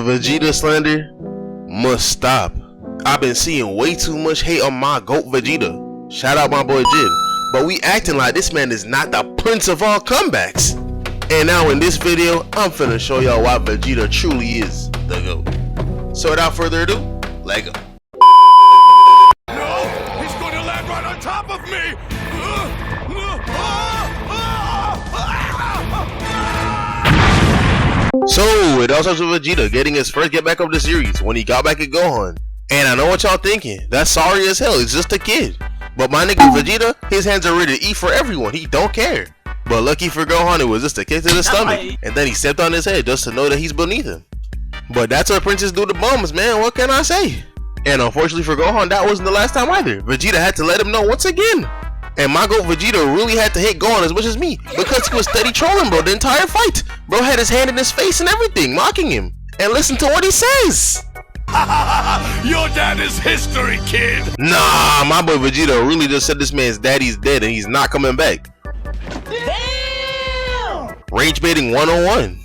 Vegeta slander must stop. I've been seeing way too much hate on my GOAT Vegeta. Shout out my boy Jid. But we acting like this man is not the prince of all comebacks. And now in this video, I'm finna show y'all why Vegeta truly is the GOAT. So without further ado, let's go. No, he's going to land right on top of me. So it all starts with Vegeta getting his first get back of the series when he got back at Gohan. And I know what y'all thinking, that's sorry as hell, it's just a kid. But my nigga Vegeta, his hands are ready to eat for everyone, he don't care. But lucky for Gohan, it was just a kick to the stomach, and then he stepped on his head just to know that he's beneath him. But that's what princes do to bums, man, what can I say? And unfortunately for Gohan, that wasn't the last time either. Vegeta had to let him know once again. And my GOAT Vegeta really had to hate Gohan as much as me, because he was steady trolling bro the entire fight. Bro had his hand in his face and everything, mocking him. And listen to what he says. Your dad is history, kid. Nah, my boy Vegeta really just said this man's daddy's dead and he's not coming back. Damn! Rage baiting 101.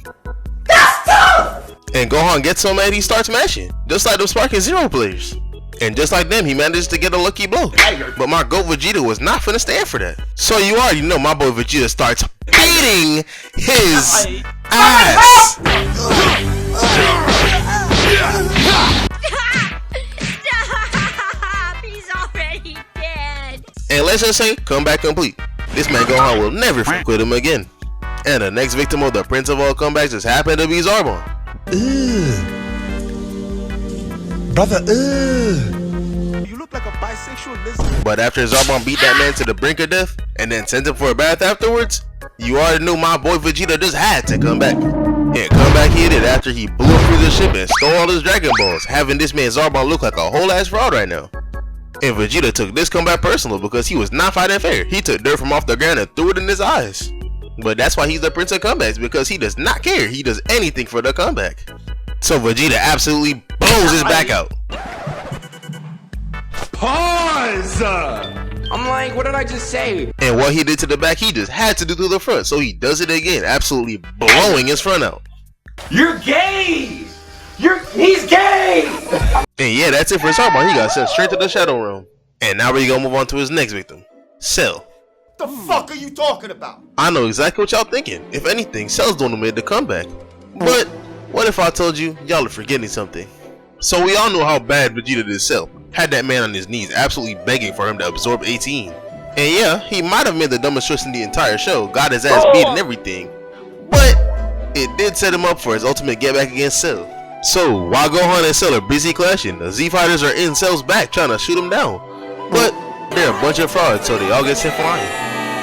That's tough! And Gohan gets so mad he starts mashing, just like them Sparking Zero players. And just like them, he managed to get a lucky blow. But my GOAT Vegeta was not finna stand for that. So you already know my boy Vegeta starts beating his ass. Stop! He's already dead. And let's just say, comeback complete. This man Gohan will never quit him again. And the next victim of the prince of all comebacks just happened to be Zarbon. Brother, You look like a bisexual lizard. But after Zarbon beat that man to the brink of death and then sent him for a bath afterwards, you already knew my boy Vegeta just had to come back. And come back he did after he blew up through the ship and stole all his Dragon Balls, having this man Zarbon look like a whole ass fraud right now. And Vegeta took this comeback personal because he was not fighting fair. He took dirt from off the ground and threw it in his eyes. But that's why he's the prince of comebacks, because he does not care. He does anything for the comeback. So Vegeta absolutely blows his back out. Pause! I'm like, what did I just say? And what he did to the back, he just had to do to the front. So he does it again, absolutely blowing his front out. You're gay! He's gay! And yeah, that's it for Zarbon. He got sent straight to the Shadow Realm. And now we're gonna move on to his next victim, Cell. The fuck are you talking about? I know exactly what y'all thinking. If anything, Cell's the one who made the comeback. But what if I told you y'all are forgetting something? So we all know how bad Vegeta did Cell. Had that man on his knees absolutely begging for him to absorb 18. And yeah, he might have made the dumbest choice in the entire show, got his ass beat and everything. But it did set him up for his ultimate get back against Cell. So while Gohan and Cell are busy clashing, the Z fighters are in Cell's back trying to shoot him down. But they're a bunch of frauds, so they all get sent flying.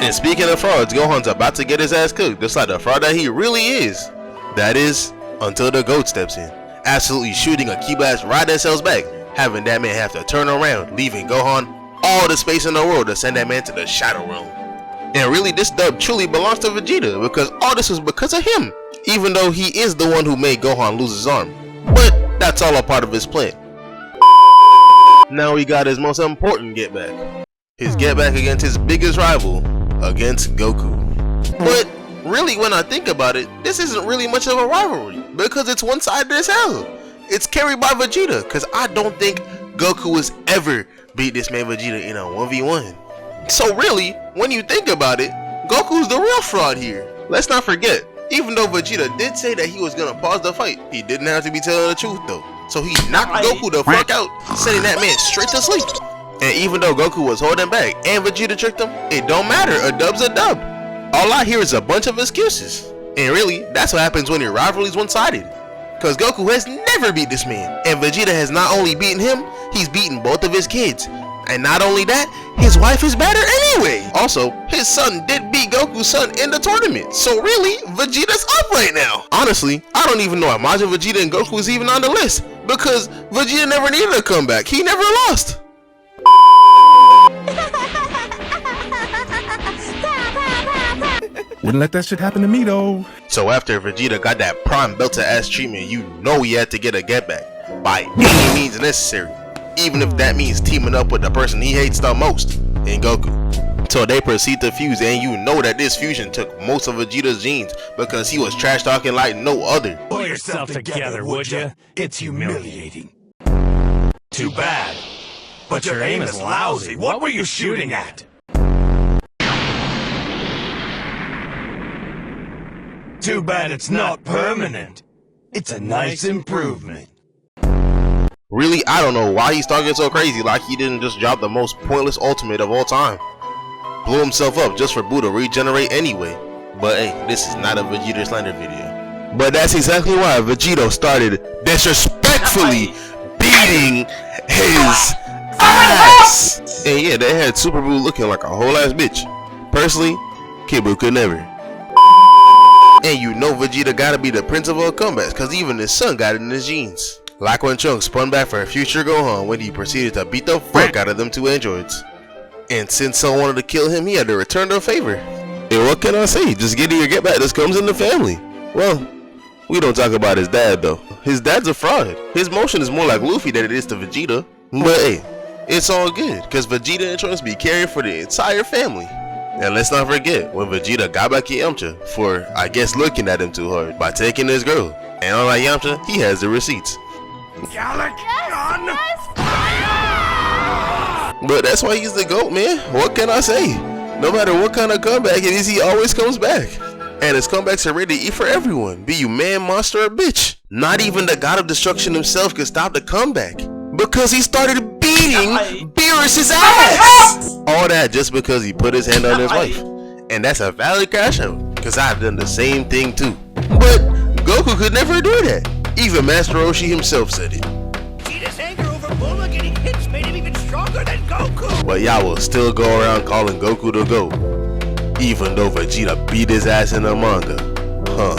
And speaking of frauds, Gohan's about to get his ass cooked, just like the fraud that he really is. That is, until the GOAT steps in, absolutely shooting a key blast right at Cell's back, having that man have to turn around, leaving Gohan all the space in the world to send that man to the Shadow Realm. And really, this dub truly belongs to Vegeta, because all this was because of him, even though he is the one who made Gohan lose his arm. But that's all a part of his plan. Now he got his most important get back. His get back against his biggest rival, against Goku. But really, when I think about it, this isn't really much of a rivalry, because it's one-sided as hell. It's carried by Vegeta, because I don't think Goku has ever beat this man Vegeta in a 1v1. So really, when you think about it, Goku's the real fraud here. Let's not forget, even though Vegeta did say that he was gonna pause the fight, he didn't have to be telling the truth though. So he knocked Goku the fuck out, sending that man straight to sleep. And even though Goku was holding back and Vegeta tricked him, it don't matter, a dub's a dub. All I hear is a bunch of excuses. And really, that's what happens when your rivalry is one-sided. Cause Goku has never beat this man, and Vegeta has not only beaten him, he's beaten both of his kids. And not only that, his wife is better anyway. Also, his son did beat Goku's son in the tournament. So really, Vegeta's up right now. Honestly, I don't even know why Majin Vegeta and Goku is even on the list, because Vegeta never needed a comeback. He never lost. wouldn't let that shit happen to me though. So after Vegeta got that prime belter ass treatment, you know he had to get a get back by any means necessary, even if that means teaming up with the person he hates the most, in Goku. So they proceed to fuse, and you know that this fusion took most of Vegeta's genes because he was trash talking like no other. yourself together, would you? It's humiliating. Too bad. But your aim is lousy. What were you shooting at? Too bad it's not permanent. It's a nice improvement. Really, I don't know why he's talking so crazy like he didn't just drop the most pointless ultimate of all time. Blew himself up just for Boo to regenerate anyway. But hey, this is not a Vegeta slander video. But that's exactly why Vegeta started disrespectfully beating his ass. And yeah, they had Super Boo looking like a whole ass bitch. Personally, Kid Boo could never. And you know Vegeta gotta be the prince of all comebacks, cause even his son got it in his genes. Like when Trunks spun back for a future Gohan when he proceeded to beat the fuck out of them two androids. And since Son wanted to kill him, he had to return the favor. And what can I say? Just getting your get back, this comes in the family. Well, we don't talk about his dad though. His dad's a fraud. His motion is more like Luffy than it is to Vegeta. But hey, it's all good, cause Vegeta and Trunks be caring for the entire family. And let's not forget when Vegeta got back at Yamcha for, I guess, looking at him too hard by taking his girl. And unlike Yamcha, he has the receipts. But that's why he's the GOAT, man. What can I say? No matter what kind of comeback it is, he always comes back. And his comebacks are ready to eat for everyone, be you man, monster, or bitch. Not even the God of Destruction himself could stop the comeback, because he started beating Beerus's ass. All that just because he put his hand on his wife. And that's a valid crash out, because I've done the same thing too. But Goku could never do that. Even Master Roshi himself said it. Vegeta's anger over Bulma getting hits made him even stronger than Goku. But y'all will still go around calling Goku the GOAT, even though Vegeta beat his ass in the manga. Huh.